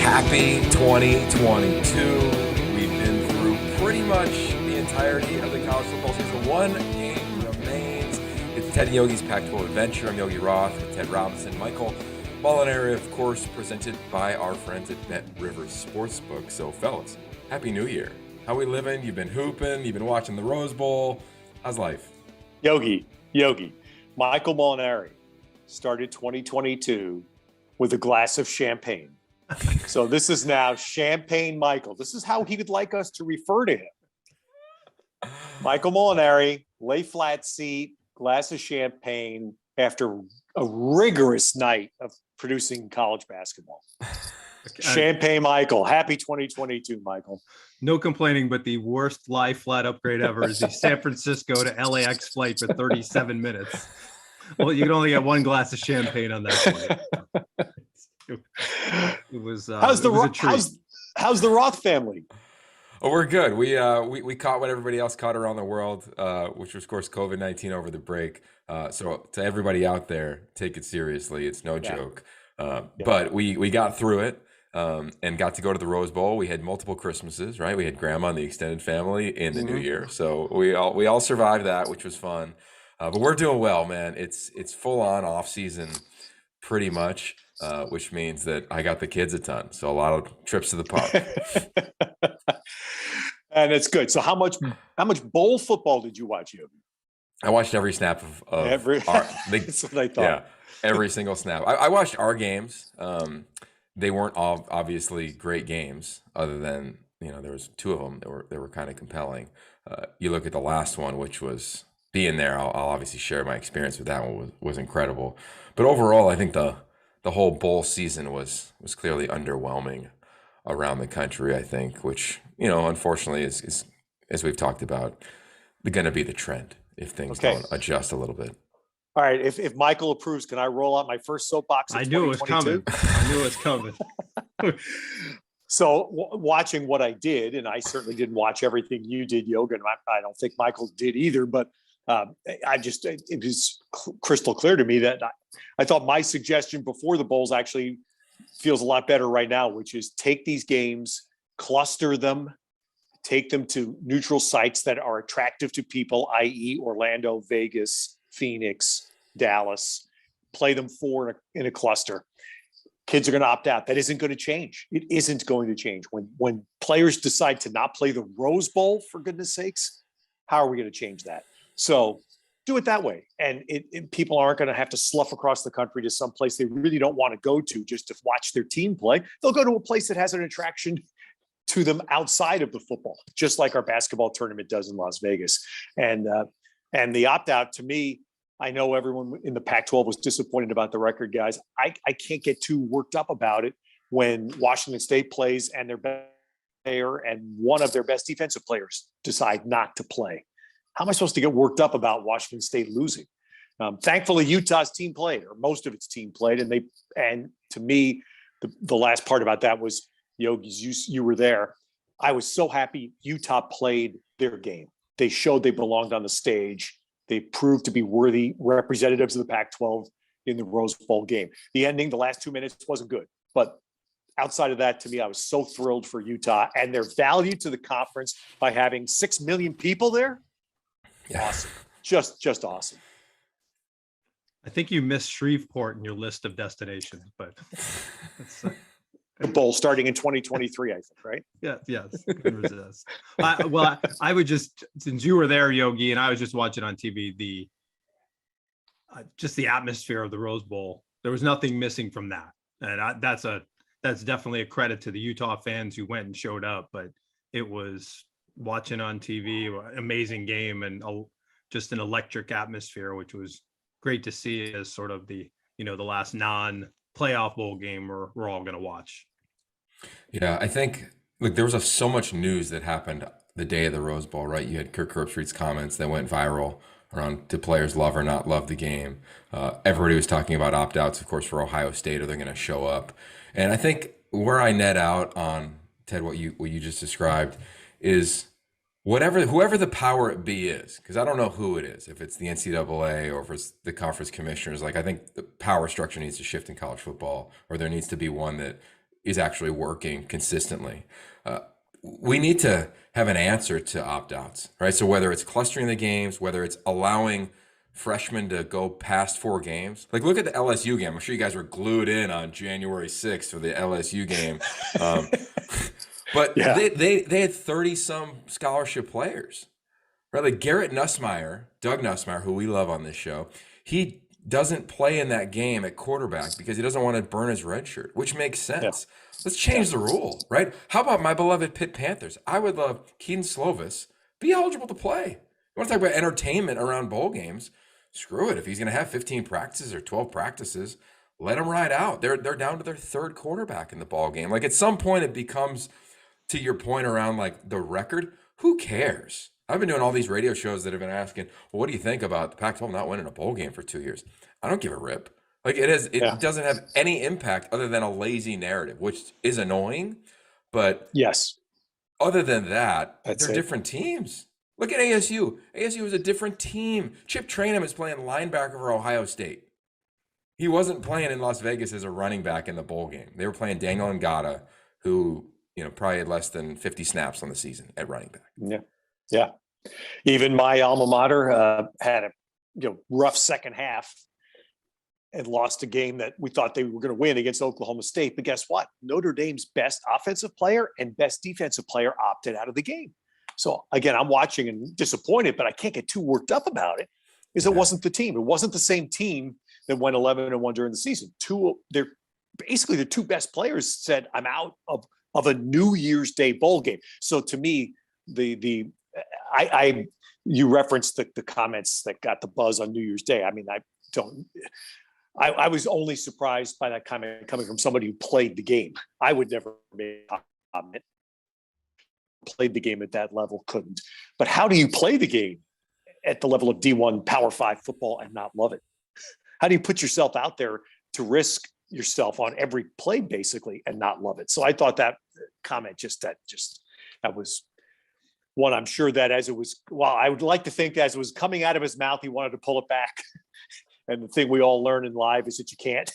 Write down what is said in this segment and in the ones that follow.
Happy 2022. We've been through pretty much the entirety of the college football season. One game remains. It's Ted and Yogi's Pac-12 Adventure. I'm Yogi Roth with Ted Robinson. Michael Molinari, of course, presented by our friends at Bet Rivers Sportsbook. So, fellas, Happy New Year. How we living? You've been hooping. You've been watching the Rose Bowl. How's life? Yogi. Michael Molinari started 2022 with a glass of champagne. So this is now Champagne Michael. This is how he would like us to refer to him. Michael Molinari, lay flat seat, glass of champagne after a rigorous night of producing college basketball. Champagne Michael. Happy 2022, Michael. No complaining, but the worst lie flat upgrade ever is the San Francisco to LAX flight for 37 minutes. Well, you can only get one glass of champagne on that flight. It was how's the Roth family? Oh, we're good. We caught what everybody else caught around the world, which was, of course, COVID-19 over the break. So to everybody out there, take it seriously. It's no joke. But we got through it and got to go to the Rose Bowl. We had multiple Christmases, right? We had grandma and the extended family in the new year. So we all survived that, which was fun. But we're doing well, man. It's full on off season pretty much. Which means that I got the kids a ton. So a lot of trips to the park. And it's good. So how much bowl football did you watch, Yogi? I watched every snap of that's what I thought. Yeah, every single snap. I watched our games. They weren't all obviously great games, other than, there was two of them that were kind of compelling. You look at the last one, which was being there. I'll obviously share my experience with that one was incredible. But overall, I think the whole bowl season was clearly underwhelming around the country, I think, which, unfortunately is, as we've talked about, going to be the trend if things don't adjust a little bit. All right. If Michael approves, can I roll out my first soapbox? I knew it was coming. So watching what I did, and I certainly didn't watch everything you did, Yoga, and I don't think Michael did either, but it was crystal clear to me that I thought my suggestion before the bowls actually feels a lot better right now, which is take these games, cluster them, take them to neutral sites that are attractive to people, i.e. Orlando, Vegas, Phoenix, Dallas, play them four in a cluster. Kids are going to opt out. That isn't going to change. It isn't going to change. When players decide to not play the Rose Bowl, for goodness sakes, how are we going to change that? So do it that way. And people aren't going to have to slough across the country to some place they really don't want to go to just to watch their team play. They'll go to a place that has an attraction to them outside of the football, just like our basketball tournament does in Las Vegas. And the opt-out, to me, I know everyone in the Pac-12 was disappointed about the record, guys. I can't get too worked up about it when Washington State plays and their best player and one of their best defensive players decide not to play. How am I supposed to get worked up about Washington State losing? Thankfully, Utah's team played, or most of its team played, and to me, the last part about that was, Yogi's, you were there. I was so happy Utah played their game. They showed they belonged on the stage. They proved to be worthy representatives of the Pac-12 in the Rose Bowl game. The ending, the last 2 minutes, wasn't good, but outside of that, to me, I was so thrilled for Utah and their value to the conference by having 6 million people there. Yeah. Awesome. Just awesome. I think you missed Shreveport in your list of destinations, but the bowl starting in 2023, I think, right? Yes. Can resist. I would just, since you were there, Yogi, and I was just watching on TV, just the atmosphere of the Rose Bowl. There was nothing missing from that, and that's definitely a credit to the Utah fans who went and showed up. But it was, watching on TV, amazing game, and just an electric atmosphere, which was great to see as sort of the last non-playoff bowl game we're all going to watch. Yeah, I think, look, there was so much news that happened the day of the Rose Bowl, right? You had Kirk Herbstreit's comments that went viral around, do players love or not love the game? Everybody was talking about opt-outs, of course, for Ohio State, or they're going to show up. And I think where I net out on, Ted, what you just described is whoever the power it be is, because I don't know who it is, if it's the NCAA or if it's the conference commissioners. Like, I think the power structure needs to shift in college football, or there needs to be one that is actually working consistently. We need to have an answer to opt-outs, right? So whether it's clustering the games, whether it's allowing freshmen to go past 4 games, like look at the LSU game. I'm sure you guys were glued in on January 6th for the LSU game. But Yeah. they had 30 some scholarship players, right? Like Garrett Nussmeier, Doug Nussmeier, who we love on this show, he doesn't play in that game at quarterback because he doesn't want to burn his red shirt, which makes sense. Let's change the rule, right? How about my beloved Pitt Panthers? I would love Keaton Slovis be eligible to play. You want to talk about entertainment around bowl games? Screw it. If he's going to have 15 practices or 12 practices, let him ride out. They're down to their third quarterback in the ball game. Like at some point, it becomes, to your point around like the record. Who cares? I've been doing all these radio shows that have been asking, well, what do you think about the Pac-12 not winning a bowl game for 2 years? I don't give a rip. Like it doesn't have any impact other than a lazy narrative, which is annoying. But Yes, other than that, that's they're it. different teams. Look at ASU. ASU is a different team. Chip Trayanum is playing linebacker for Ohio State. He wasn't playing in Las Vegas as a running back in the bowl game. They were playing Daniel Ngata, who probably had less than 50 snaps on the season at running back. Yeah, yeah. Even my alma mater had a rough second half and lost a game that we thought they were going to win against Oklahoma State. But guess what? Notre Dame's best offensive player and best defensive player opted out of the game. So again, I'm watching and disappointed, but I can't get too worked up about it because it wasn't the team. It wasn't the same team that went 11-1 during the season. They're basically the two best players said, I'm out of a New Year's Day bowl game. So to me, you referenced the comments that got the buzz on New Year's Day. I mean, I was only surprised by that comment coming from somebody who played the game. I would never make a comment. Played the game at that level, couldn't. But how do you play the game at the level of D1 Power 5 football and not love it? How do you put yourself out there to risk yourself on every play basically and not love it? So I thought that comment that was one. I'm sure that as it was, I would like to think that as it was coming out of his mouth, he wanted to pull it back. And the thing we all learn in live is that you can't,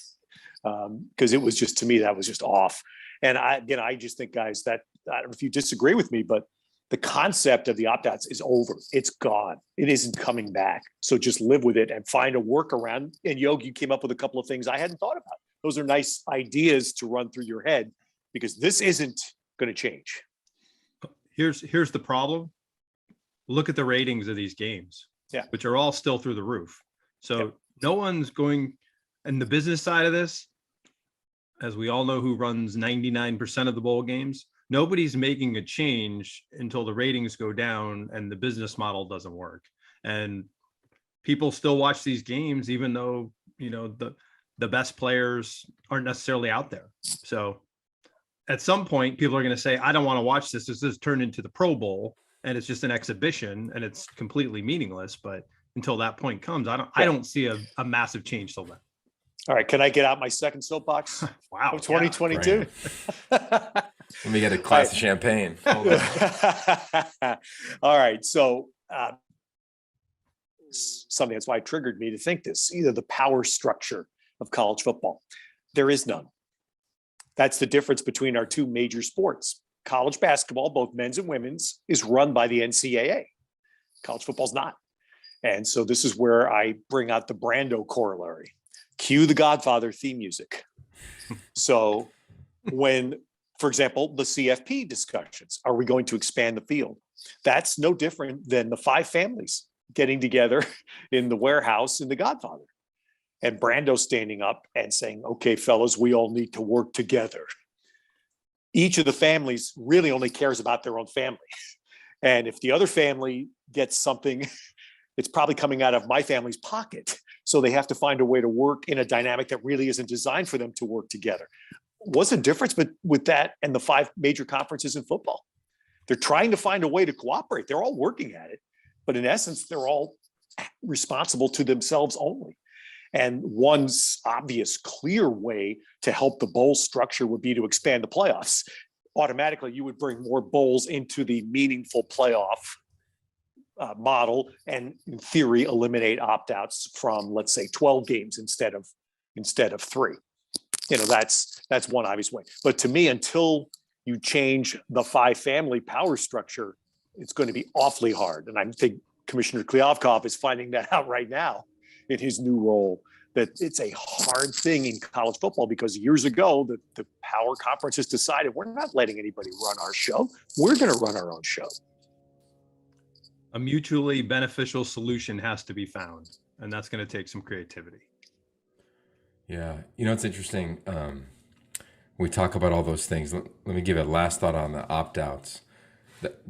because it was just, to me, that was just off. And I just think, guys, that I don't know if you disagree with me, but the concept of the opt-outs is over. It's gone. It isn't coming back. So just live with it and find a workaround. And Yogi came up with a couple of things I hadn't thought about. Those are nice ideas to run through your head because this isn't going to change. Here's the problem. Look at the ratings of these games, which are all still through the roof. So no one's going, and the business side of this, as we all know, who runs 99% of the bowl games, nobody's making a change until the ratings go down and the business model doesn't work. And people still watch these games, even though, the best players aren't necessarily out there. So at some point, people are going to say, I don't want to watch this. This is turned into the Pro Bowl and it's just an exhibition and it's completely meaningless. But until that point comes, I don't see a massive change till then. All right. Can I get out my second soapbox? Wow. Of 2022. Let me get a glass of champagne. Hold on. All right. So something that's why it triggered me to think this, either the power structure of college football. There is none. That's the difference between our two major sports. College basketball, both men's and women's, is run by the NCAA. College football's not. And so this is where I bring out the Brando corollary. Cue the Godfather theme music. So when, for example, the CFP discussions, are we going to expand the field? That's no different than the 5 families getting together in the warehouse in the Godfather. And Brando standing up and saying, okay, fellas, we all need to work together. Each of the families really only cares about their own family. And if the other family gets something, it's probably coming out of my family's pocket. So they have to find a way to work in a dynamic that really isn't designed for them to work together. What's the difference with that and the 5 major conferences in football? They're trying to find a way to cooperate. They're all working at it. But in essence, they're all responsible to themselves only. And one's obvious, clear way to help the bowl structure would be to expand the playoffs. Automatically, you would bring more bowls into the meaningful playoff model, and in theory, eliminate opt-outs from, let's say, 12 games instead of 3. that's one obvious way. But to me, until you change the 5-family power structure, it's going to be awfully hard. And I think Commissioner Klyavkov is finding that out right now in his new role, that it's a hard thing in college football, because years ago, the power conferences decided we're not letting anybody run our show. We're going to run our own show. A mutually beneficial solution has to be found, and that's going to take some creativity. Yeah. It's interesting. We talk about all those things. Let me give a last thought on the opt-outs.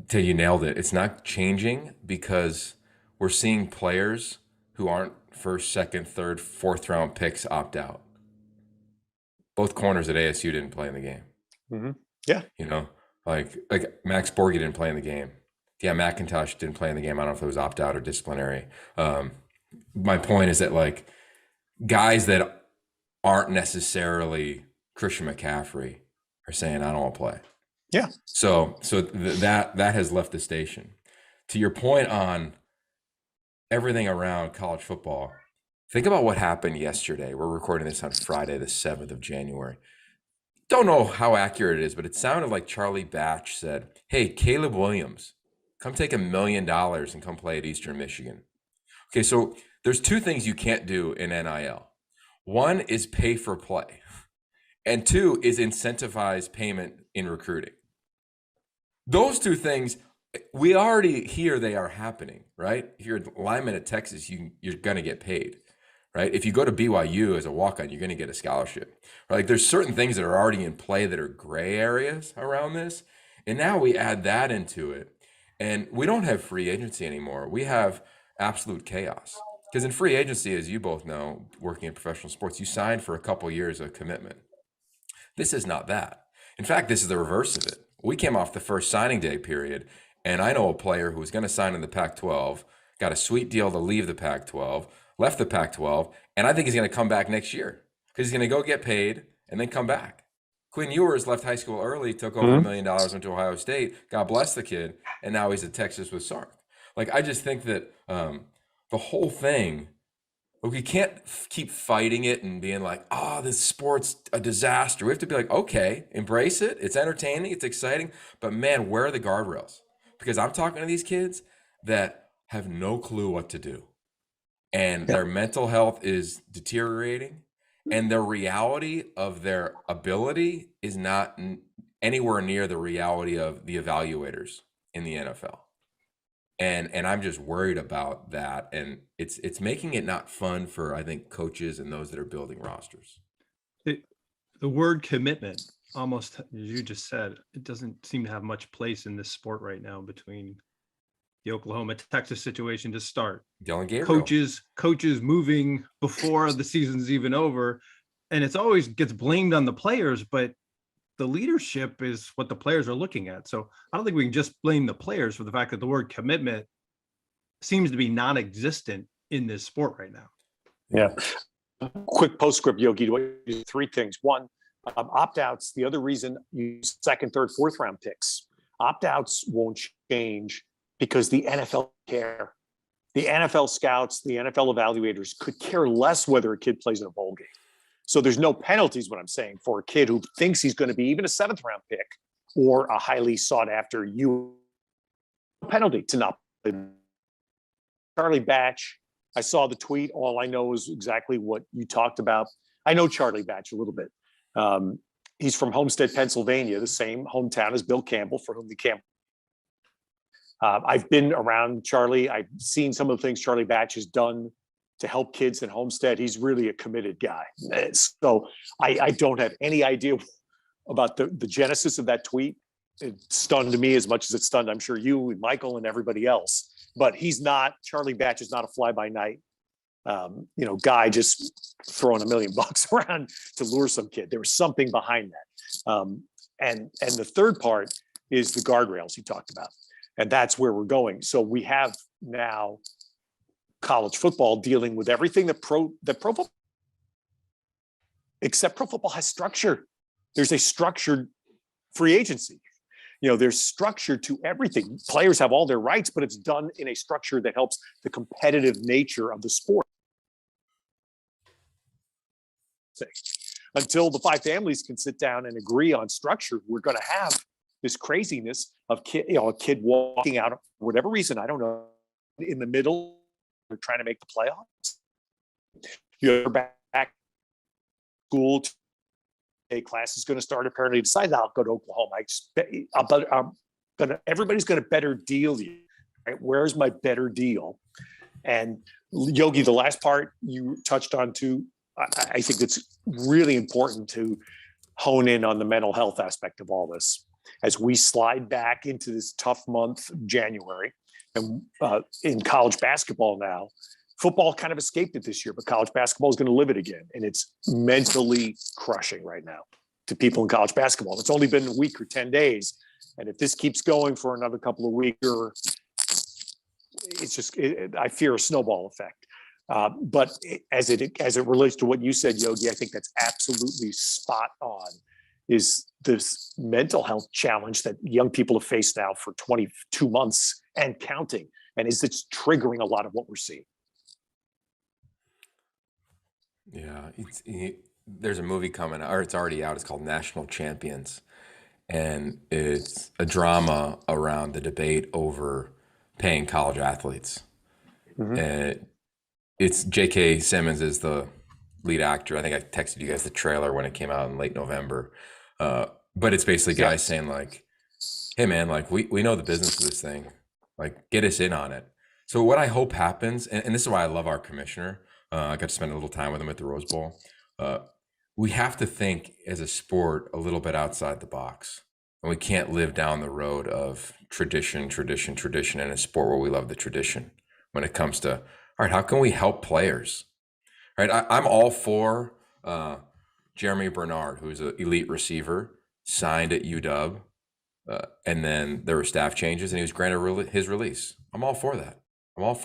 Ted, you nailed it. It's not changing because we're seeing players who aren't first, second, third, fourth round picks opt out. Both corners at ASU didn't play in the game. Mm-hmm. Yeah. Like Max Borghi didn't play in the game. Yeah, McIntosh didn't play in the game. I don't know if it was opt out or disciplinary. My point is that like guys that aren't necessarily Christian McCaffrey are saying, I don't want to play. Yeah. So that has left the station. To your point on everything around college football, think about what happened yesterday. We're recording this on Friday, the 7th of January. Don't know how accurate it is, but it sounded like Charlie Batch said, hey, Caleb Williams, come take $1 million and come play at Eastern Michigan. Okay, so there's two things you can't do in NIL. One is pay for play, and two is incentivize payment in recruiting. Those two things, we already hear they are happening, right? If you're a lineman at Texas, you're going to get paid, right? If you go to BYU as a walk-on, you're going to get a scholarship. Right? Like there's certain things that are already in play that are gray areas around this. And now we add that into it. And we don't have free agency anymore. We have absolute chaos. Because in free agency, as you both know, working in professional sports, you sign for a couple years of commitment. This is not that. In fact, this is the reverse of it. We came off the first signing day period, and I know a player who was going to sign in the Pac-12, got a sweet deal to leave the Pac-12, left the Pac-12, and I think he's going to come back next year because he's going to go get paid and then come back. Quinn Ewers left high school early, took over $1 million, went to Ohio State, God bless the kid, and now he's at Texas with Sark. Like, I just think that the whole thing, we can't keep fighting it and being like, oh, this sport's a disaster. We have to be like, okay, embrace it. It's entertaining. It's exciting. But man, where are the guardrails? Because I'm talking to these kids that have no clue what to do. And their mental health is deteriorating. And the reality of their ability is not anywhere near the reality of the evaluators in the NFL. And I'm just worried about that. And it's making it not fun for, I think, coaches and those that are building rosters. The word commitment, almost as you just said, it doesn't seem to have much place in this sport right now between the Oklahoma-Texas situation to start. Dylan Gabriel. Coaches moving before the season's even over. And it's always gets blamed on the players, but the leadership is what the players are looking at. So I don't think we can just blame the players for the fact that the word commitment seems to be non-existent in this sport right now. Yeah. Quick postscript, Yogi, three things. One, opt-outs. The other reason you use second, third, fourth round picks. Opt-outs won't change because the NFL care. The NFL scouts, the NFL evaluators could care less whether a kid plays in a bowl game. So there's no penalties, what I'm saying, for a kid who thinks he's going to be even a 7th round pick or a highly sought after penalty to not play. Charlie Batch, I saw the tweet. All I know is exactly what you talked about. I know Charlie Batch a little bit. He's from Homestead, Pennsylvania, the same hometown as Bill Campbell, for whom the Campbell. I've been around Charlie. I've seen some of the things Charlie Batch has done to help kids in Homestead. He's really a committed guy. So I don't have any idea about the genesis of that tweet. It stunned me as much as it stunned, I'm sure, you and Michael and everybody else. But Charlie Batch is not a fly-by-night, guy just throwing $1 million around to lure some kid. There was something behind that. And the third part is the guardrails he talked about. And that's where we're going. So we have now college football dealing with everything that pro football, except pro football has structure. There's a structured free agency. There's structure to everything. Players have all their rights, but it's done in a structure that helps the competitive nature of the sport. until the 5 families can sit down and agree on structure, we're going to have this craziness of a kid walking out for whatever reason, I don't know, in the middle, they're trying to make the playoffs. You're back school. Class is going to start. Apparently, decides I'll go to Oklahoma. Everybody's going to better deal you. Right? Where's my better deal? And Yogi, the last part you touched on too, I think it's really important to hone in on the mental health aspect of all this as we slide back into this tough month, January, and in college basketball now. Football kind of escaped it this year, but college basketball is going to live it again. And it's mentally crushing right now to people in college basketball. It's only been a week or 10 days. And if this keeps going for another couple of weeks, I fear a snowball effect. But as it relates to what you said, Yogi, I think that's absolutely spot on, is this mental health challenge that young people have faced now for 22 months and counting. And it's triggering a lot of what we're seeing. Yeah, there's a movie coming out, or it's already out. It's called National Champions, and it's a drama around the debate over paying college athletes. Mm-hmm. And it's J.K. Simmons is the lead actor. I think I texted you guys the trailer when it came out in late November. But it's basically guys saying like, "Hey man, like we know the business of this thing. Like get us in on it." So what I hope happens, and this is why I love our commissioner. I got to spend a little time with him at the Rose Bowl. We have to think as a sport a little bit outside the box. And we can't live down the road of tradition in a sport where we love the tradition when it comes to, all right, how can we help players? All right, I'm all for Jeremy Bernard, who's an elite receiver, signed at UW, and then there were staff changes and he was granted his release. I'm all for that. I'm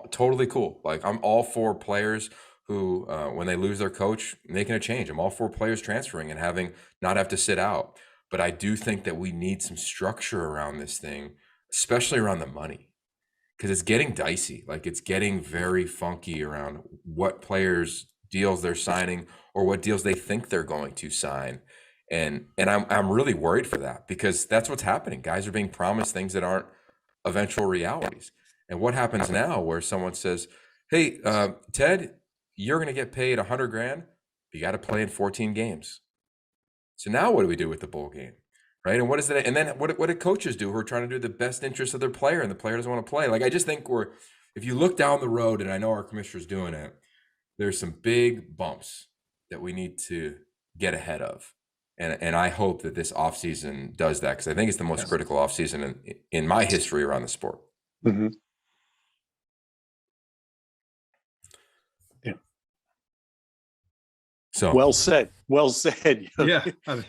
totally cool. Like I'm all for players who, when they lose their coach, making a change. I'm all for players transferring and not have to sit out. But I do think that we need some structure around this thing, especially around the money, because it's getting dicey. Like it's getting very funky around what players deals they're signing or what deals they think they're going to sign. And I'm really worried for that because that's what's happening. Guys are being promised things that aren't eventual realities. And what happens now where someone says, "Hey, Ted, you're going to get paid $100,000. You got to play in 14 games." So now what do we do with the bowl game? Right. And what is that? And then what do coaches do who are trying to do the best interest of their player and the player doesn't want to play? Like, I just think if you look down the road, and I know our commissioner's doing it, there's some big bumps that we need to get ahead of. And I hope that this offseason does that because I think it's the most critical offseason in my history around the sport. Mm-hmm. So well said. Yeah, I mean,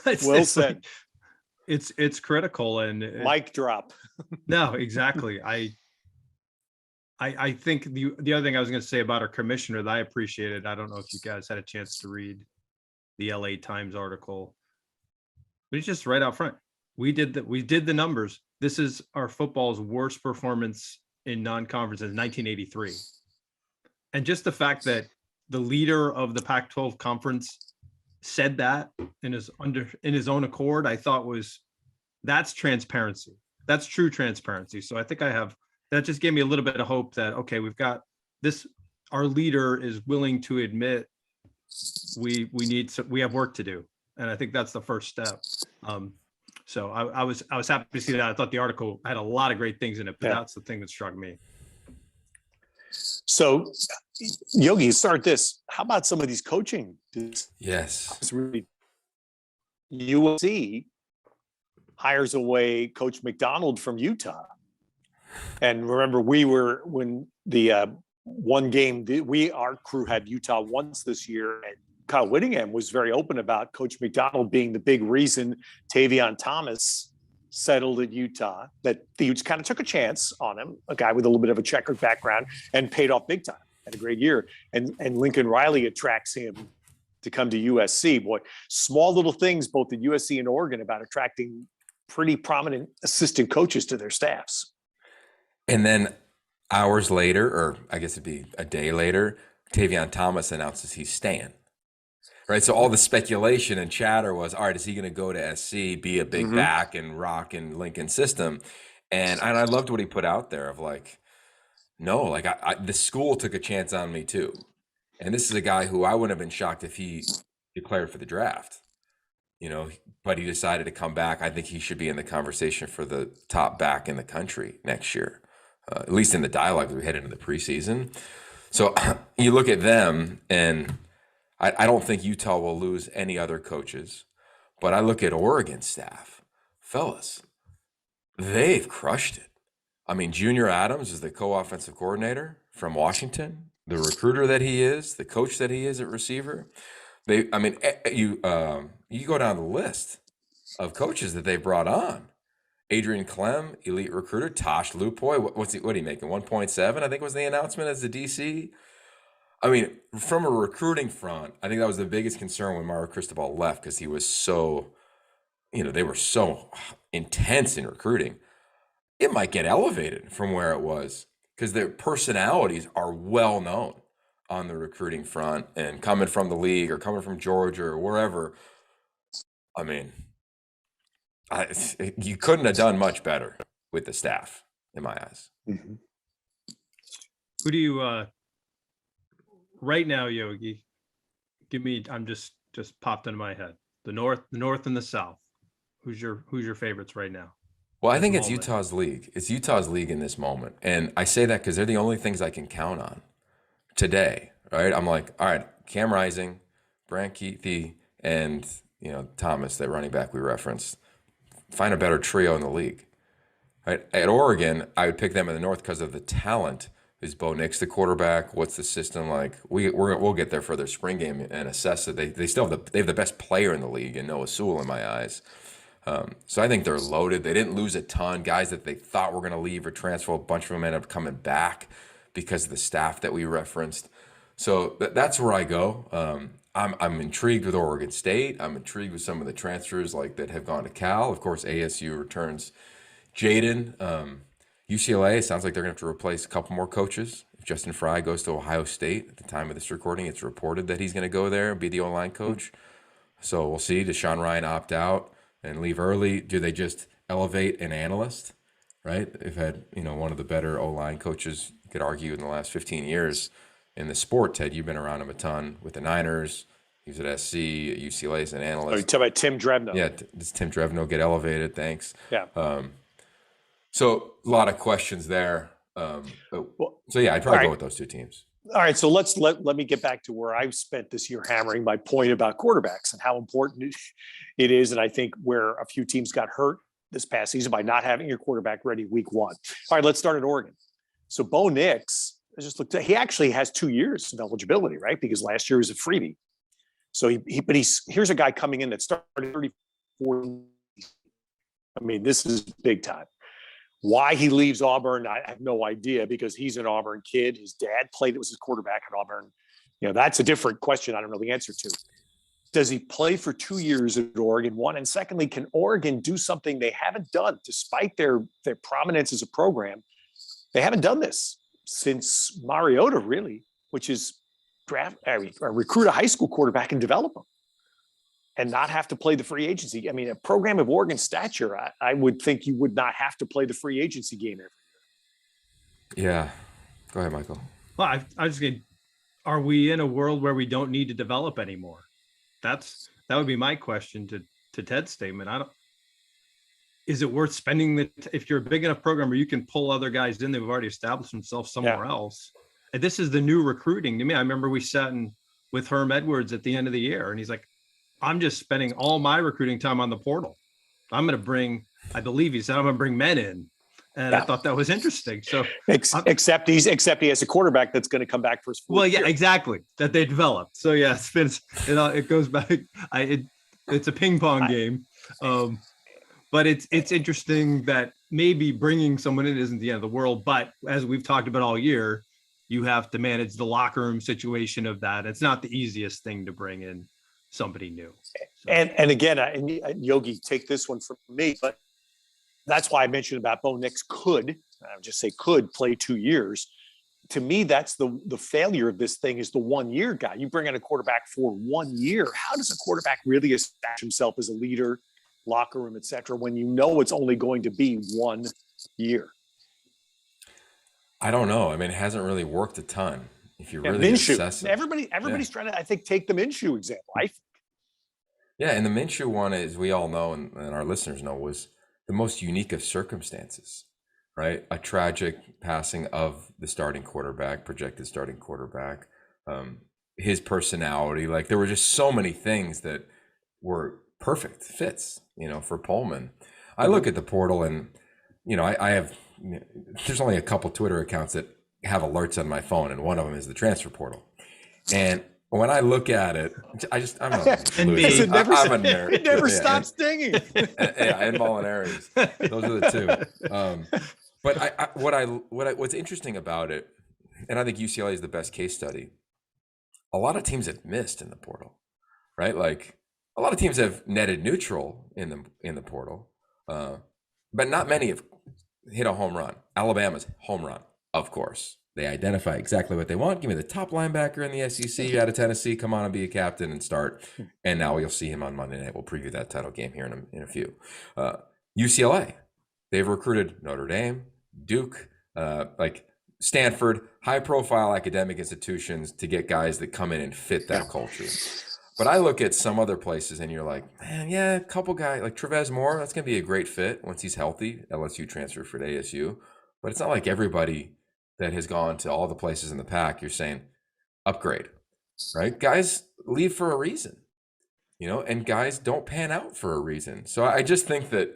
it's said. Like, it's critical and mic drop. No, exactly. I think the other thing I was going to say about our commissioner that I appreciated. I don't know if you guys had a chance to read the LA Times article, but it's just right out front. We did the numbers. This is our football's worst performance in non-conference since 1983, and just the fact that the leader of the Pac-12 conference said that in his own accord, I thought that's transparency. That's true transparency. So I think that just gave me a little bit of hope that, okay, we've got this, our leader is willing to admit we have work to do. And I think that's the first step. So I was happy to see that. I thought the article had a lot of great things in it, but that's the thing that struck me. So, Yogi, start this. How about some of these coaching? Yes. USC hires away Coach McDonald from Utah. And remember, when the one game, our crew had Utah once this year, and Kyle Whittingham was very open about Coach McDonald being the big reason Tavion Thomas settled at Utah, that he kind of took a chance on him, a guy with a little bit of a checkered background, and paid off big time. Had a great year. And Lincoln Riley attracts him to come to USC. Boy, small little things, both at USC and Oregon, about attracting pretty prominent assistant coaches to their staffs. And then hours later, or I guess it'd be a day later, Tavion Thomas announces he's staying. right? So all the speculation and chatter was, all right, is he going to go to SC, be a big Mhm. back and rock in Lincoln's system? And I loved what he put out there of like, no, like the school took a chance on me too. And this is a guy who I wouldn't have been shocked if he declared for the draft, you know, but he decided to come back. I think he should be in the conversation for the top back in the country next year, at least in the dialogue as we head into the preseason. So you look at them, and I don't think Utah will lose any other coaches, but I look at Oregon staff, fellas, they've crushed it. I mean, Junior Adams is the co-offensive coordinator from Washington, the recruiter that he is, the coach that he is at receiver. I mean, you go down the list of coaches that they brought on. Adrian Clem, elite recruiter. Tosh Lupoy, what are you making? 1.7, I think was the announcement as the DC. I mean, from a recruiting front, I think that was the biggest concern when Mario Cristobal left because he was so, they were so intense in recruiting. It might get elevated from where it was because their personalities are well known on the recruiting front and coming from the league or coming from Georgia or wherever. I mean, you couldn't have done much better with the staff in my eyes. Mm-hmm. Who do you right now, Yogi? Give me. I'm just popped into my head. The North, and the South. Who's your favorites right now? Well, I think it's Utah's league. It's Utah's league in this moment, and I say that because they're the only things I can count on today. Right? I'm like, all right, Cam Rising, Brant Keithy, and Thomas, that running back we referenced. Find a better trio in the league. Right? At Oregon, I would pick them in the North because of the talent. Is Bo Nix the quarterback? What's the system like? We'll get there for their spring game and assess that they still have the best player in the league in Noah Sewell in my eyes. So I think they're loaded. They didn't lose a ton. Guys that they thought were going to leave or transfer, a bunch of them ended up coming back because of the staff that we referenced. So that's where I go. I'm intrigued with Oregon State. I'm intrigued with some of the transfers like that have gone to Cal. Of course, ASU returns Jaden. UCLA, it sounds like they're going to have to replace a couple more coaches. If Justin Fry goes to Ohio State at the time of this recording, it's reported that he's going to go there and be the O-line coach. So we'll see. Does Sean Ryan opt out and leave early? Do they just elevate an analyst, right? They've had, one of the better O-line coaches, you could argue, in the last 15 years in the sport. Ted, you've been around him a ton with the Niners. He was at SC, at UCLA as an analyst. Oh, you talking about Tim Drevno? Yeah, does Tim Drevno get elevated? Thanks. Yeah. So a lot of questions there. So yeah, I'd probably go with those two teams. All right, so let me get back to where I've spent this year hammering my point about quarterbacks and how important it is. And I think where a few teams got hurt this past season by not having your quarterback ready week one. All right, let's start at Oregon. So Bo Nix, I just looked at, he actually has 2 years of eligibility, right? Because last year was a freebie. So here's a guy coming in that started 34. I mean, this is big time. Why he leaves Auburn, I have no idea, because he's an Auburn kid. His dad played, was his quarterback at Auburn. That's a different question I don't know the answer to. Does he play for 2 years at Oregon? One, and secondly, can Oregon do something they haven't done, despite their prominence as a program? They haven't done this since Mariota, really, which is recruit a high school quarterback and develop him, and not have to play the free agency. I mean, a program of Oregon stature, I would think you would not have to play the free agency game every year. Yeah. Go ahead, Michael. Well, I was getting, are we in a world where we don't need to develop anymore? That would be my question to Ted's statement. Is it worth spending if you're a big enough program where you can pull other guys in that have already established themselves somewhere else? And this is the new recruiting to me. I remember we sat with Herm Edwards at the end of the year, and he's like, I'm just spending all my recruiting time on the portal. I'm going to bring, I believe he said, I'm going to bring men in. And I thought that was interesting. So except he has a quarterback that's going to come back for his fourth year. Exactly. That they developed. So yeah, it goes back. It's a ping pong game. But it's interesting that maybe bringing someone in isn't the end of the world. But as we've talked about all year, you have to manage the locker room situation of that. It's not the easiest thing to bring in somebody new. So. And again, Yogi, take this one from me, but that's why I mentioned about Bo Nix could, I would just say could play 2 years. to me, that's the failure of this thing is the 1 year guy. You bring in a quarterback for 1 year. How does a quarterback really establish himself as a leader, locker room, et cetera, when you know it's only going to be 1 year? I don't know. I mean, it hasn't really worked a ton. If you really Minshew. assess it. Everybody's trying to, I think, take the Minshew example. Yeah, and the Minshew one, as we all know and our listeners know, was the most unique of circumstances, right? A tragic passing of the starting quarterback, projected starting quarterback, his personality. Like, there were just so many things that were perfect fits, for Pullman. I look at the portal and, I have, there's only a couple Twitter accounts that have alerts on my phone, and one of them is the transfer portal. And when I look at it, I'm a loser. I'm a nerd. It never stops stinging. And Molinari's. Those are the two. But what's interesting about it, and I think UCLA is the best case study. A lot of teams have missed in the portal, right? Like, a lot of teams have netted neutral in the portal, but not many have hit a home run. Alabama's home run, of course. They identify exactly what they want. Give me the top linebacker in the SEC out of Tennessee. Come on and be a captain and start. And now you'll see him on Monday night. We'll preview that title game here in a few. UCLA, they've recruited Notre Dame, Duke, like Stanford, high-profile academic institutions to get guys that come in and fit that culture. But I look at some other places and you're like, man, yeah, a couple guys like Trevez Moore, that's going to be a great fit once he's healthy. LSU transfer for ASU. But it's not like everybody that has gone to all the places in the pack, you're saying upgrade, right? Guys leave for a reason, and guys don't pan out for a reason. So I just think that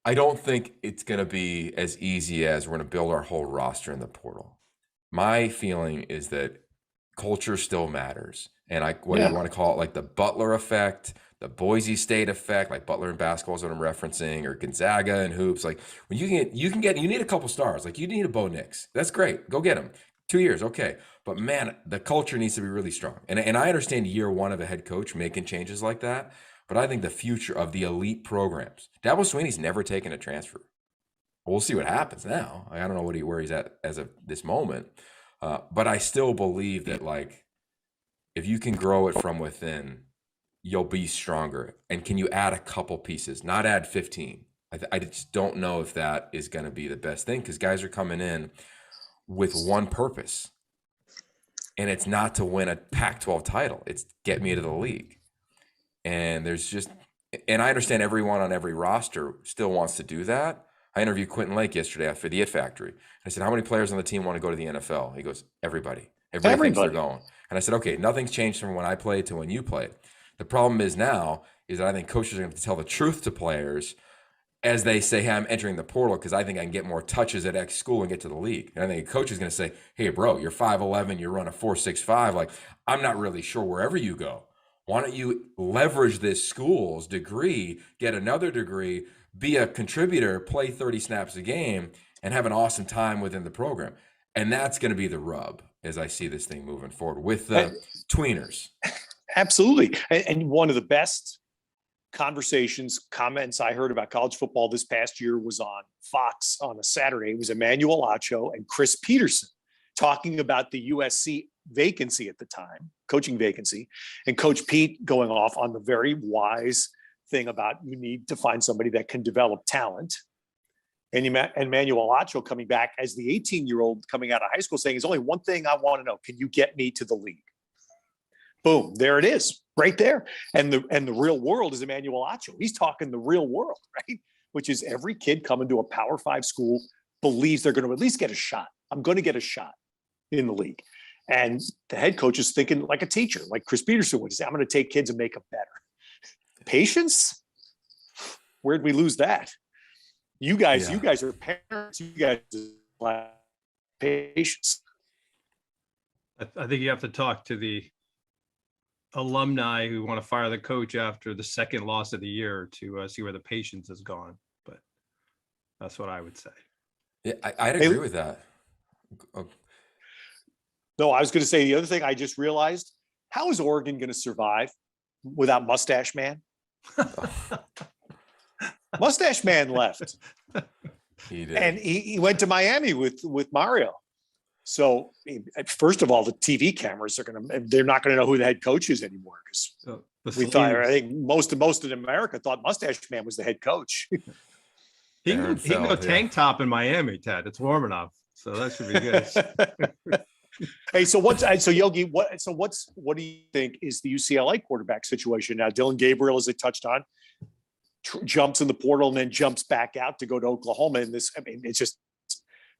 I don't think it's going to be as easy as we're going to build our whole roster in the portal. My feeling is that culture still matters. And you want to call it, like the Butler effect, the Boise State effect, like Butler in basketball is what I'm referencing, or Gonzaga in hoops. Like, when you need a couple stars. Like, you need a Bo Nix. That's great. Go get him. 2 years, okay. But man, the culture needs to be really strong. And I understand year one of a head coach making changes like that, but I think the future of the elite programs, Dabo Swinney's never taken a transfer. We'll see what happens now. I don't know where he's at as of this moment, but I still believe that, like, if you can grow it from within, you'll be stronger. And can you add a couple pieces, not add 15? I just don't know if that is going to be the best thing, because guys are coming in with one purpose, and it's not to win a Pac-12 title. It's get me to the league. And and I understand everyone on every roster still wants to do that. I interviewed Quentin Lake yesterday for the It Factory. I said, how many players on the team want to go to the NFL? He goes, everybody. Everybody thinks they're going. And I said, okay, nothing's changed from when I played to when you played. The problem is that I think coaches are going to have to tell the truth to players as they say, hey, I'm entering the portal because I think I can get more touches at X school and get to the league. And I think a coach is going to say, hey, bro, you're 5'11", you run a 4.65. Like, I'm not really sure wherever you go. Why don't you leverage this school's degree, get another degree, be a contributor, play 30 snaps a game, and have an awesome time within the program. And that's going to be the rub as I see this thing moving forward with the tweeners. Absolutely. And one of the best comments I heard about college football this past year was on Fox on a Saturday. It was Emmanuel Acho and Chris Peterson talking about the USC vacancy at the time, coaching vacancy, and Coach Pete going off on the very wise thing about you need to find somebody that can develop talent. And Emmanuel Acho coming back as the 18-year-old coming out of high school saying, there's only one thing I want to know. Can you get me to the league? Boom, there it is, right there. And the real world is Emmanuel Acho. He's talking the real world, right? Which is every kid coming to a Power 5 school believes they're going to at least get a shot. I'm going to get a shot in the league. And the head coach is thinking like a teacher, like Chris Peterson would say, I'm going to take kids and make them better. Patience? Where'd we lose that? You guys are parents. You guys are patience. I think you have to talk to the alumni who want to fire the coach after the second loss of the year to see where the patience has gone. But that's what I would say. Yeah, I'd agree with that. No, I was going to say the other thing I just realized, how is Oregon going to survive without Mustache Man? Mustache Man left. He did. And he went to Miami with Mario. So first of all, the TV cameras they're not going to know who the head coach is anymore, because I think most of America thought Mustache Man was the head coach. He can go tank top in Miami, Ted. It's warm enough, so that should be good. Hey, so Yogi, what do you think is the UCLA quarterback situation now? Dylan Gabriel, as they touched on, jumps in the portal and then jumps back out to go to Oklahoma. And it's just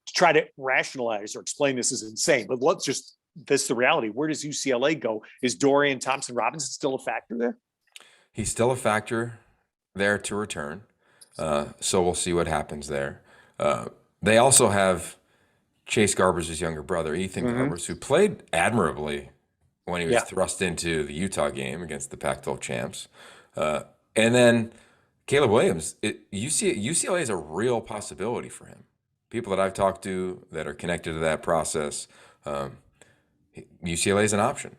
to try to rationalize or explain this is insane. But this is the reality. Where does UCLA go? Is Dorian Thompson-Robinson still a factor there? He's still a factor there to return. So we'll see what happens there. They also have Chase Garbers' younger brother, Ethan Garbers, who played admirably when he was thrust into the Utah game against the Pac-12 champs. And then Caleb Williams, UCLA is a real possibility for him. People that I've talked to that are connected to that process, UCLA is an option,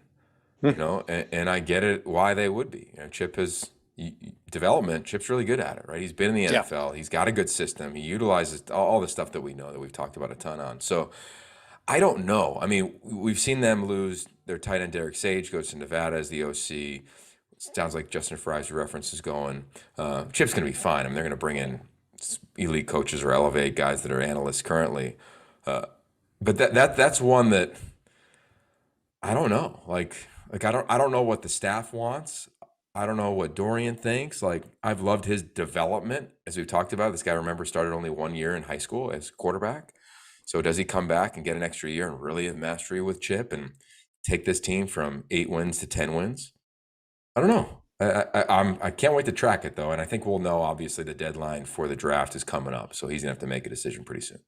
and I get it why they would be. Chip's really good at it, right? He's been in the NFL. He's got a good system. He utilizes all the stuff that we know that we've talked about a ton on. So I don't know. I mean, we've seen them lose their tight end Derek Sage, goes to Nevada as the OC. Sounds like Justin Fry's reference is going. Chip's going to be fine. I mean, they're going to bring in elite coaches or elevate guys that are analysts currently. But that's one that I don't know. Like I don't know what the staff wants. I don't know what Dorian thinks. Like, I've loved his development, as we've talked about. This guy, remember, started only 1 year in high school as quarterback. So does he come back and get an extra year and really have mastery with Chip and take this team from 8 wins to 10 wins? I don't know. I can't wait to track it, though. And I think we'll know, obviously, the deadline for the draft is coming up. So he's going to have to make a decision pretty soon.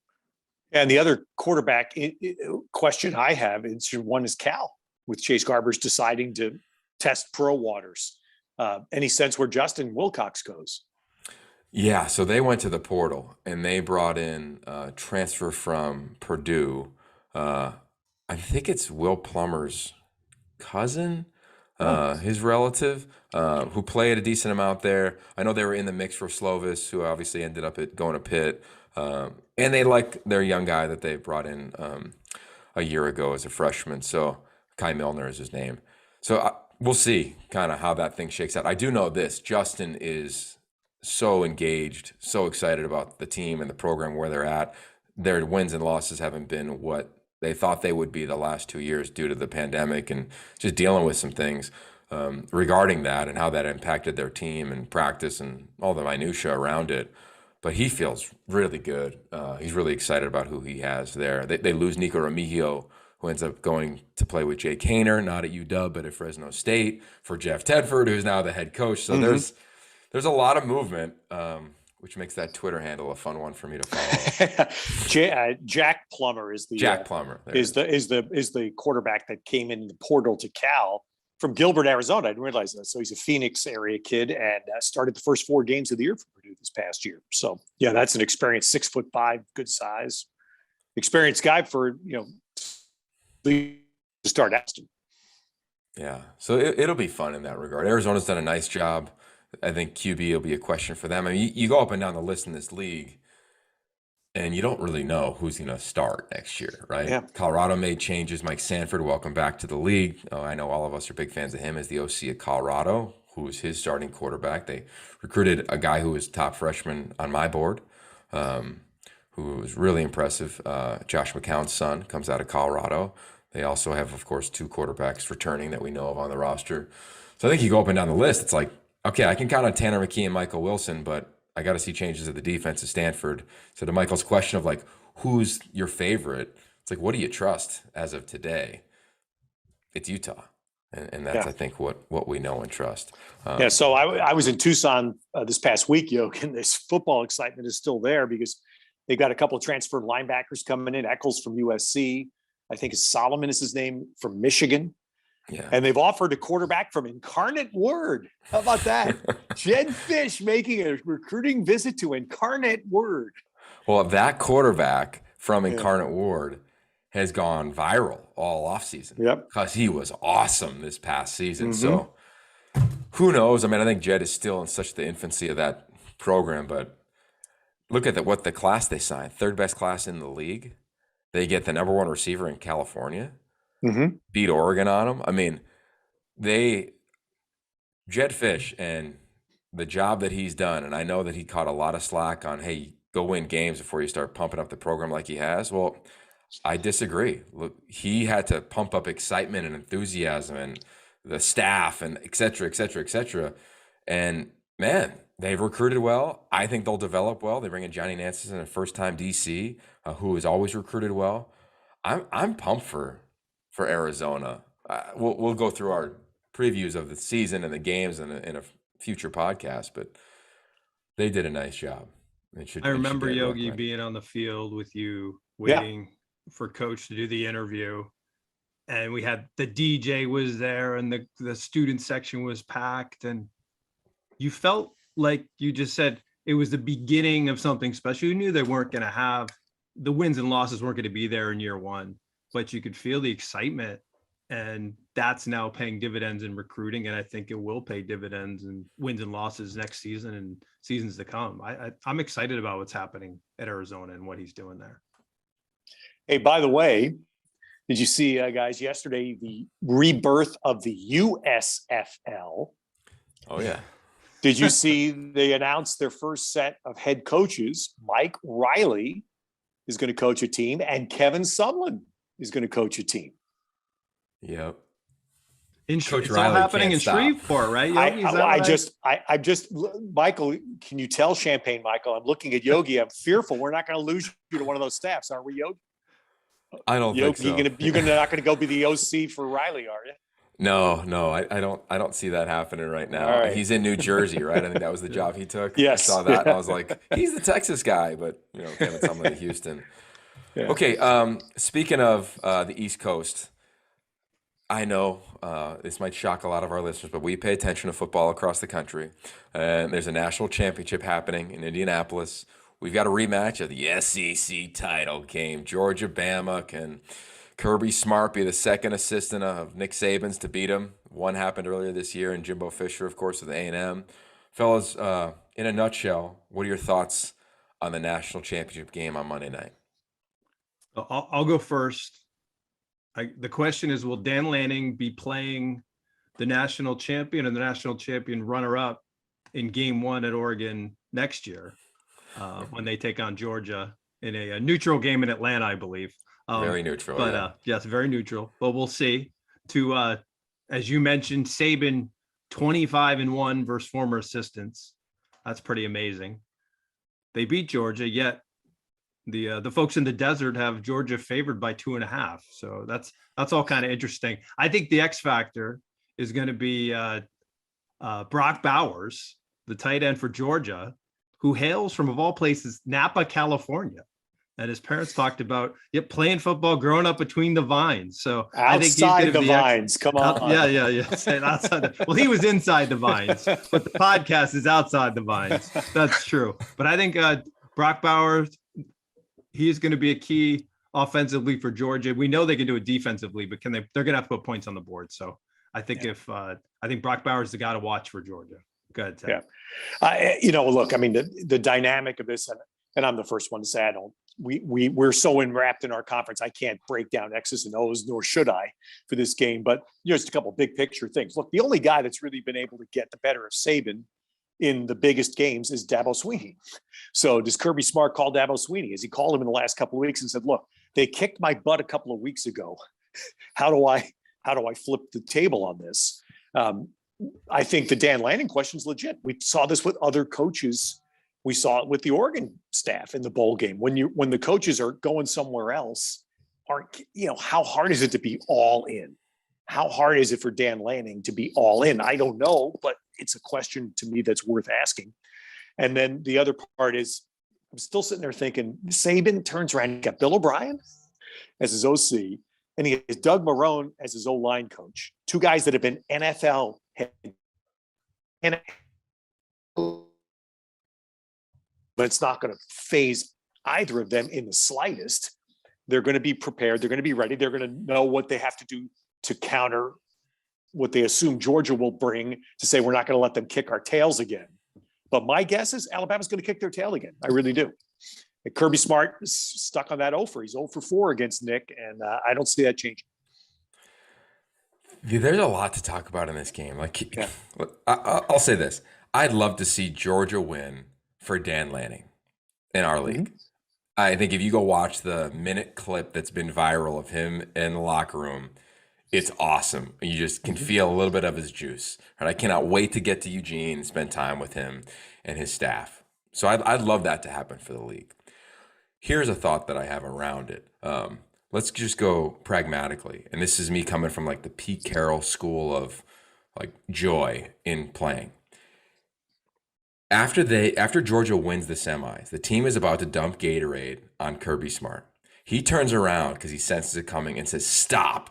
And the other quarterback question I have is one is Cal, with Chase Garbers deciding to test pro waters. Any sense where Justin Wilcox goes? Yeah, so they went to the portal and they brought in a transfer from Purdue. I think it's Will Plummer's cousin, his relative, who played a decent amount there. I know they were in the mix for Slovis, who obviously ended up going to Pitt. And they like their young guy that they brought in a year ago as a freshman. So Kai Milner is his name. So we'll see kind of how that thing shakes out. I do know this. Justin is so engaged, so excited about the team and the program where they're at. Their wins and losses haven't been what they thought they would be the last 2 years due to the pandemic and just dealing with some things regarding that and how that impacted their team and practice and all the minutia around it. But he feels really good. He's really excited about who he has there. They lose Nico Remigio, who ends up going to play with Jake Haener, not at UW, but at Fresno State, for Jeff Tedford, who's now the head coach. So there's a lot of movement, which makes that Twitter handle a fun one for me to follow. Jack Plummer is the quarterback that came in the portal to Cal from Gilbert, Arizona. I didn't realize that. So he's a Phoenix area kid and started the first 4 games of the year for Purdue this past year. So yeah, that's an experienced 6'5", good size, experienced guy for to start Aston. Yeah, so it'll be fun in that regard. Arizona's done a nice job. I think QB will be a question for them. I mean, you go up and down the list in this league, and you don't really know who's going to start next year, right? Yeah. Colorado made changes. Mike Sanford, welcome back to the league. I know all of us are big fans of him as the OC at Colorado, who is his starting quarterback. They recruited a guy who was top freshman on my board, who was really impressive. Josh McCown's son comes out of Colorado. They also have, of course, 2 quarterbacks returning that we know of on the roster. So I think you go up and down the list, it's like, okay, I can count on Tanner McKee and Michael Wilson, but I got to see changes at the defense at Stanford. So to Michael's question of like, who's your favorite? It's like, what do you trust as of today? It's Utah. And that's, I think, what we know and trust. So I was in Tucson this past week, Yoke, and this football excitement is still there because they've got a couple of transferred linebackers coming in. Eccles from USC. I think Solomon is his name, from Michigan. Yeah. And they've offered a quarterback from Incarnate Word. How about that? Jed Fish making a recruiting visit to Incarnate Word. Well, that quarterback from Incarnate Word has gone viral all offseason. Yep. Because he was awesome this past season. So who knows? I mean, I think Jed is still in such the infancy of that program, but look at what the class they signed. 3rd best class in the league. They get the number one receiver in California, Mm-hmm. beat Oregon on them. I mean, they Jed Fish and the job that he's done, and I know that he caught a lot of slack on, hey, go win games before you start pumping up the program like he has. Well, I disagree. Look, he had to pump up excitement and enthusiasm and the staff and et cetera, et cetera, et cetera. And man, they've recruited well. I think they'll develop well. They bring in Johnny Nance as a first-time DC, who has always recruited well. I'm pumped for Arizona. We'll go through our previews of the season and the games in a future podcast, but they did a nice job. I remember get Yogi recommended. being on the field with you, Yeah. waiting for coach to do the interview. And we had the DJ was there and the student section was packed. And you felt like you just said it was the beginning of something special. You knew they weren't going to have the wins and losses weren't going to be there in year one, but you could feel the excitement. And that's now paying dividends in recruiting. And I think it will pay dividends in wins and losses next season and seasons to come. I'm excited about what's happening at Arizona and what he's doing there. Hey, by the way, did you see, guys, yesterday, the rebirth of the USFL? Oh, yeah. Did you see they announced their first set of head coaches? Mike Riley is going to coach a team, and Kevin Sumlin is going to coach a team. Yep. It's all Riley happening can't in stop. Shreveport, right, Yogi? I just, Michael, can you tell Champagne, Michael? I'm looking at Yogi. I'm fearful we're not going to lose you to one of those staffs, are we, Yogi? I don't think so. You're not going to go be the OC for Riley, are you? No, I don't see that happening right now. Right. He's in New Jersey, right? I think that was the job he took. Yes. I saw that and I was like, he's the Texas guy, but Kevin Sumlin in Houston. Yeah. Okay, speaking of the East Coast, I know this might shock a lot of our listeners, but we pay attention to football across the country. And there's a national championship happening in Indianapolis. We've got a rematch of the SEC title game. Georgia, Bama. Can Kirby Smart be the second assistant of Nick Saban's to beat him? One happened earlier this year, and Jimbo Fisher, of course, with A&M. Fellas, in a nutshell, what are your thoughts on the national championship game on Monday night? I'll go first. The question is, will Dan Lanning be playing the national champion and the national champion runner-up in game one at Oregon next year when they take on Georgia in a neutral game in Atlanta, I believe. Very neutral. But yeah. yes, very neutral. But we'll see. As you mentioned, Saban 25-1 versus former assistants. That's pretty amazing. They beat Georgia, yet the folks in the desert have Georgia favored by 2.5. So that's all kind of interesting. I think the X factor is going to be Brock Bowers, the tight end for Georgia, who hails from, of all places, Napa, California. And his parents talked about playing football, growing up between the vines. So I think he's outside the vines. Come on. Yeah. Outside well, he was inside the vines, but the podcast is outside the vines. That's true. But I think Brock Bowers, he's going to be a key offensively for Georgia. We know they can do it defensively, but they're going to have to put points on the board. So I think I think Brock Bowers is the guy to watch for Georgia. Go ahead, Ted. Yeah. Look, I mean, the dynamic of this, and I'm the first one to say, we're so enwrapped in our conference. I can't break down X's and O's, nor should I for this game, but just a couple big picture things. Look, the only guy that's really been able to get the better of Saban in the biggest games is Dabo Swinney. So does Kirby Smart call Dabo Swinney? Has he called him in the last couple of weeks and said, look, they kicked my butt a couple of weeks ago. How do I flip the table on this? I think the Dan Lanning question is legit. We saw this with other coaches. We saw it with the Oregon staff in the bowl game. When the coaches are going somewhere else, how hard is it to be all in? How hard is it for Dan Lanning to be all in? I don't know, but it's a question to me that's worth asking. And then the other part is, I'm still sitting there thinking, Saban turns around, he got Bill O'Brien as his OC, and he has Doug Marrone as his O-line coach. Two guys that have been NFL head. But it's not going to phase either of them in the slightest. They're going to be prepared. They're going to be ready. They're going to know what they have to do to counter what they assume Georgia will bring to say, we're not going to let them kick our tails again. But my guess is Alabama's going to kick their tail again. I really do. Kirby Smart is stuck on that 0 for. He's 0 for 4 against Nick, and I don't see that changing. There's a lot to talk about in this game. Like, Yeah. I'll say this: I'd love to see Georgia win for Dan Lanning in our league. I think if you go watch the minute clip that's been viral of him in the locker room, it's awesome. You just can feel a little bit of his juice. And I cannot wait to get to Eugene and spend time with him and his staff. So I'd love that to happen for the league. Here's a thought that I have around it. Let's just go pragmatically. And this is me coming from like the Pete Carroll school of like joy in playing. After Georgia wins the semis, the team is about to dump Gatorade on Kirby Smart. He turns around because he senses it coming and says, "Stop.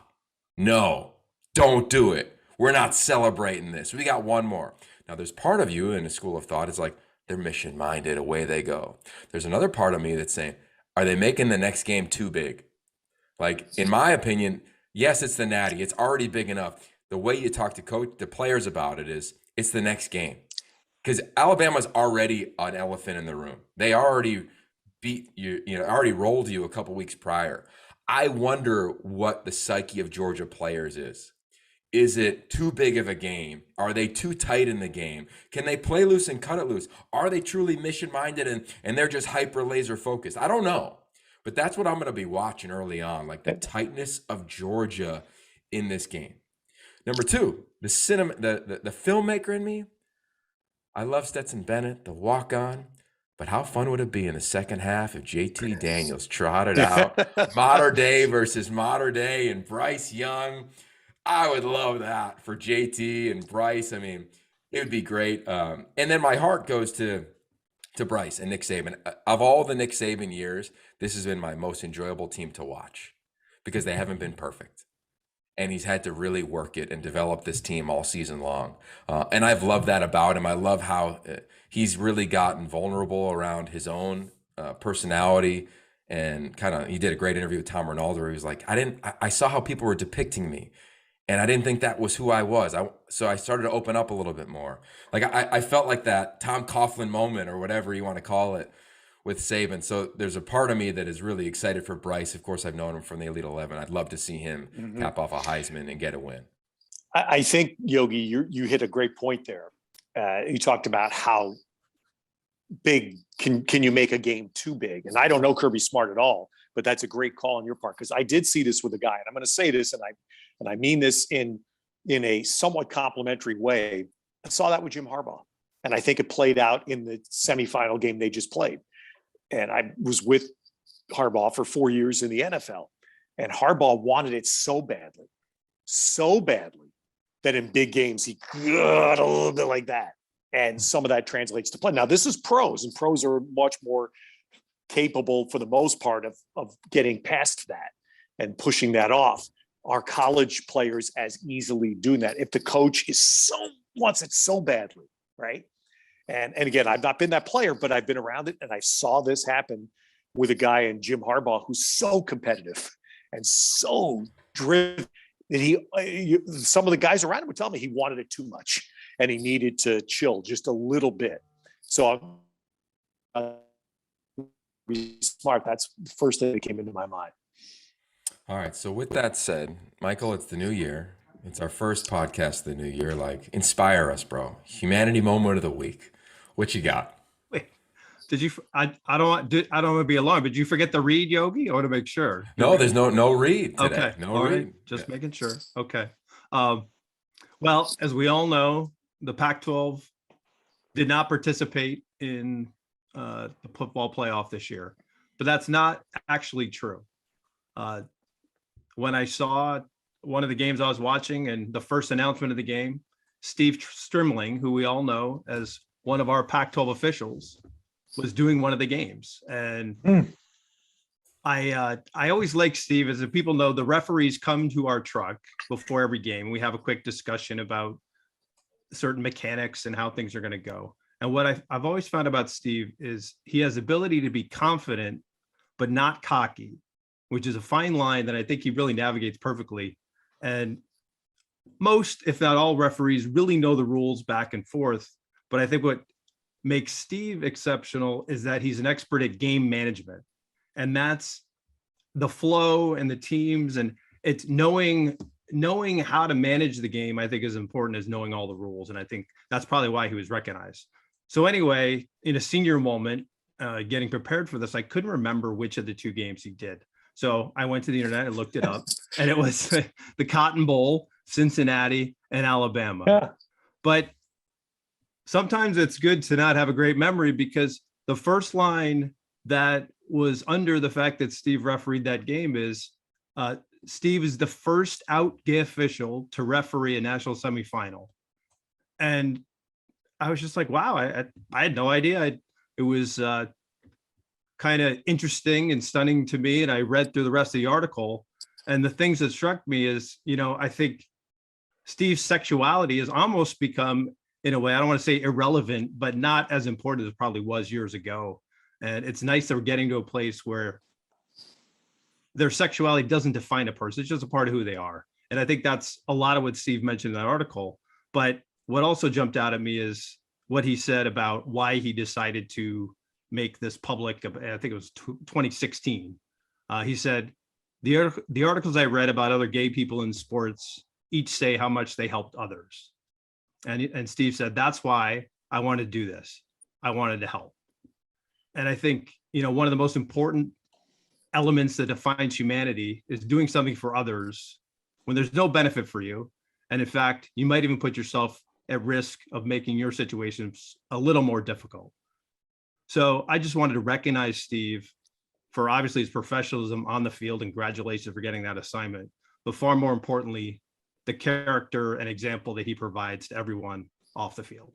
No, don't do it. We're not celebrating this. We got one more." Now, there's part of you in a school of thought is like, they're mission minded, away they go. There's another part of me that's saying, are they making the next game too big? Like, in my opinion, yes, it's the Natty. It's already big enough. The way you talk to the players about it is, it's the next game. Because Alabama's already an elephant in the room. They already beat you, already rolled you a couple weeks prior. I wonder what the psyche of Georgia players is. Is it too big of a game? Are they too tight in the game? Can they play loose and cut it loose? Are they truly mission-minded and they're just hyper laser focused? I don't know. But that's what I'm going to be watching early on, like the tightness of Georgia in this game. Number two, the filmmaker in me. I love Stetson Bennett, the walk-on, but how fun would it be in the second half if JT Daniels trotted out Mater Day versus Mater Day and Bryce Young? I would love that for JT and Bryce. I mean, it would be great. And then my heart goes to Bryce and Nick Saban. Of all the Nick Saban years, this has been my most enjoyable team to watch because they haven't been perfect. And he's had to really work it and develop this team all season long. And I've loved that about him. I love how he's really gotten vulnerable around his own personality, and he did a great interview with Tom Ronaldo where he was like, I saw how people were depicting me, and I didn't think that was who I was. So I started to open up a little bit more. Like I felt like that Tom Coughlin moment, or whatever you want to call it, with Saban. So there's a part of me that is really excited for Bryce. Of course, I've known him from the Elite 11. I'd love to see him cap off a Heisman and get a win. I think, Yogi, you hit a great point there. You talked about how big can you make a game too big? And I don't know Kirby Smart at all, but that's a great call on your part, because I did see this with a guy, and I'm going to say this, and I mean this in a somewhat complimentary way. I saw that with Jim Harbaugh, and I think it played out in the semifinal game they just played. And I was with Harbaugh for 4 years in the NFL, and Harbaugh wanted it so badly that in big games he got a little bit like that. And some of that translates to play. Now, this is pros, and pros are much more capable for the most part of getting past that and pushing that off. Our college players as easily doing that if the coach wants it so badly, right? And again, I've not been that player, but I've been around it, and I saw this happen with a guy in Jim Harbaugh who's so competitive and so driven that some of the guys around him would tell me he wanted it too much and he needed to chill just a little bit. So be smart. That's the first thing that came into my mind. All right. So with that said, Michael, it's the new year. It's our first podcast of the new year. Like, inspire us, bro. Humanity moment of the week. What you got? Wait, did you? I don't want to be alarmed. Did you forget the read, Yogi? I want to make sure. No, there's no read today. Okay, no all read. right. Just making sure. Okay. Well, as we all know, the Pac-12 did not participate in the football playoff this year, but that's not actually true. When I saw one of the games I was watching, and the first announcement of the game, Steve Strimling, who we all know as one of our Pac-12 officials, was doing one of the games. And I always like Steve, as people know, the referees come to our truck before every game. We have a quick discussion about certain mechanics and how things are going to go. And what I've always found about Steve is he has the ability to be confident, but not cocky, which is a fine line that I think he really navigates perfectly. And most, if not all, referees really know the rules back and forth. But I think what makes Steve exceptional is that he's an expert at game management. And that's the flow and the teams, and it's knowing how to manage the game, I think, is important as knowing all the rules. And I think that's probably why he was recognized. So anyway, in a senior moment, getting prepared for this, I couldn't remember which of the two games he did. So I went to the internet and looked it up, and it was the Cotton Bowl, Cincinnati, and Alabama. Yeah. But sometimes it's good to not have a great memory, because the first line that was under the fact that Steve refereed that game is, Steve is the first out gay official to referee a national semifinal. And I was just like, wow, I had no idea. It was kind of interesting and stunning to me. And I read through the rest of the article, and the things that struck me is, I think Steve's sexuality has almost become, in a way, I don't want to say irrelevant, but not as important as it probably was years ago. And it's nice that we're getting to a place where their sexuality doesn't define a person. It's just a part of who they are. And I think that's a lot of what Steve mentioned in that article. But what also jumped out at me is what he said about why he decided to make this public. I think it was 2016. He said, the articles I read about other gay people in sports each say how much they helped others. And Steve said, that's why I wanted to do this. I wanted to help. And I think, one of the most important elements that defines humanity is doing something for others when there's no benefit for you. And in fact, you might even put yourself at risk of making your situations a little more difficult. So I just wanted to recognize Steve for obviously his professionalism on the field, and congratulations for getting that assignment. But far more importantly, the character and example that he provides to everyone off the field.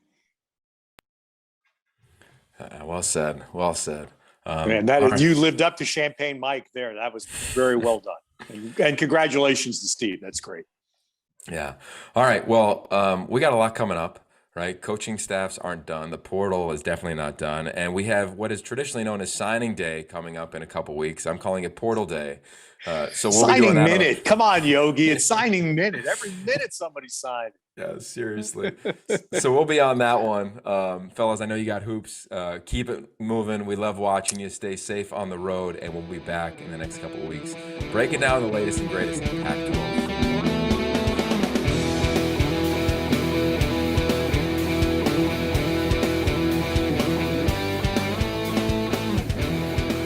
Well said. Well said. Man, you lived up to Champagne Mike there. That was very well done. And congratulations to Steve. That's great. Yeah. All right. Well, we got a lot coming up, right? Coaching staffs aren't done. The portal is definitely not done. And we have what is traditionally known as signing day coming up in a couple weeks. I'm calling it portal day. So we'll signing be doing that minute. Come on, Yogi. It's signing minute. Every minute somebody's signing. Yeah, seriously. So we'll be on that one. Fellas, I know you got hoops. Keep it moving. We love watching you. Stay safe on the road, and we'll be back in the next couple of weeks breaking down the latest and greatest in Pac-12.